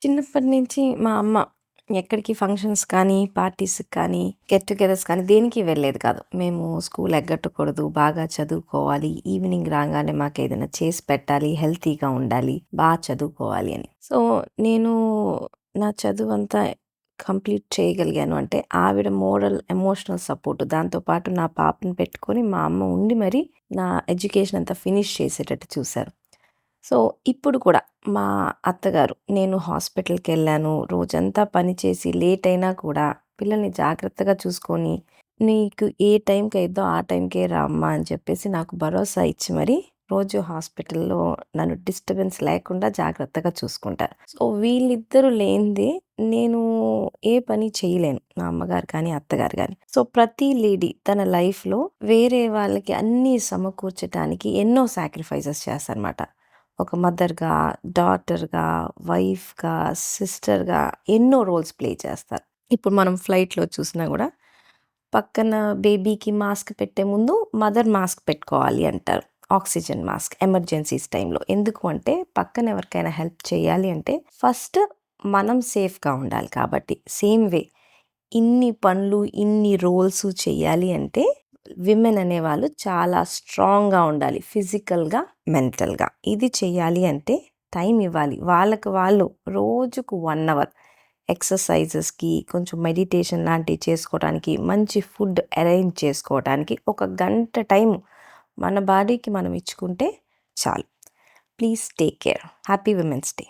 చిన్నప్పటి నుంచి మా అమ్మ ఎక్కడికి ఫంక్షన్స్ కానీ, పార్టీస్‌కి కానీ, గెట్ టుగెదర్స్ కానీ దేనికి వెళ్ళేది కాదు. మేము స్కూల్ ఎగ్గొట్టకూడదు, బాగా చదువుకోవాలి, ఈవినింగ్ రాగానే మాకేదైనా చేసి పెట్టాలి, హెల్తీగా ఉండాలి, చదువుకోవాలి అని. సో, నేను నా చదువంతా కంప్లీట్ చేయగలిగాను అంటే ఆవిడ మోరల్, ఎమోషనల్ సపోర్ట్ దాంతో పాటు నా పాపని పెట్టుకొని మా అమ్మ ఉండి మరి నా ఎడ్యుకేషన్ అంతా ఫినిష్ చేసేటట్టు చూసారు. సో, ఇప్పుడు కూడా మా అత్తగారు నేను హాస్పిటల్‌కెళ్ళాను. రోజంతా పని చేసి లేట్ అయినా కూడా పిల్లల్ని జాగ్రత్తగా చూసుకొని, "నీకు ఏ టైంకయిద్దో ఆ టైంకే రా అమ్మ" అని చెప్పేసి నాకు భరోసా ఇచ్చి మరి రోజు హాస్పిటల్‌లో నన్ను డిస్టర్బెన్స్ లేకుండా జాగ్రత్తగా చూసుకుంటారు. సో, వీళ్ళిద్దరూ లేనిదే నేను ఏ పని చేయలేను. మా అమ్మగారు కానీ, అత్తగారు గాని. సో, ప్రతి లేడీ తన లైఫ్‌లో వేరే వాళ్ళకి అన్నీ సమకూర్చటానికి ఎన్నో సాక్రిఫైసెస్ చేస్తారనమాట. ఒక మదర్‌గా, డాటర్‌గా, వైఫ్‌గా, సిస్టర్‌గా ఎన్నో రోల్స్ ప్లే చేస్తారు. ఇప్పుడు మనం ఫ్లైట్‌లో చూసినా గూడా పక్కన బేబీకి మాస్క్ పెట్టే ముందు మదర్ మాస్క్ పెట్టుకోవాలి అంటారు. ఆక్సిజన్ మాస్క్ ఎమర్జెన్సీస్ టైంలో. ఎందుకు అంటే పక్కన ఎవరికైనా హెల్ప్ చేయాలి అంటే ఫస్ట్ మనం సేఫ్‌గా ఉండాలి కాబట్టి. సేమ్ వే ఇన్ని పనులు, ఇన్ని రోల్సు చెయ్యాలి అంటే విమెన్ అనేవాళ్ళు చాలా స్ట్రాంగ్‌గా ఉండాలి. ఫిజికల్‌గా, మెంటల్‌గా. ఇది చెయ్యాలి అంటే టైం ఇవ్వాలి. వాళ్ళకి వాళ్ళు రోజుకు 1 అవర్ ఎక్సర్‌సైజెస్‌కి, కొంచెం మెడిటేషన్ లాంటివి చేసుకోవడానికి, మంచి ఫుడ్ అరేంజ్ చేసుకోవడానికి ఒక గంట టైం మన బాడీకి మనం ఇచ్చుకుంటే చాలు. Please take care. Happy women's day.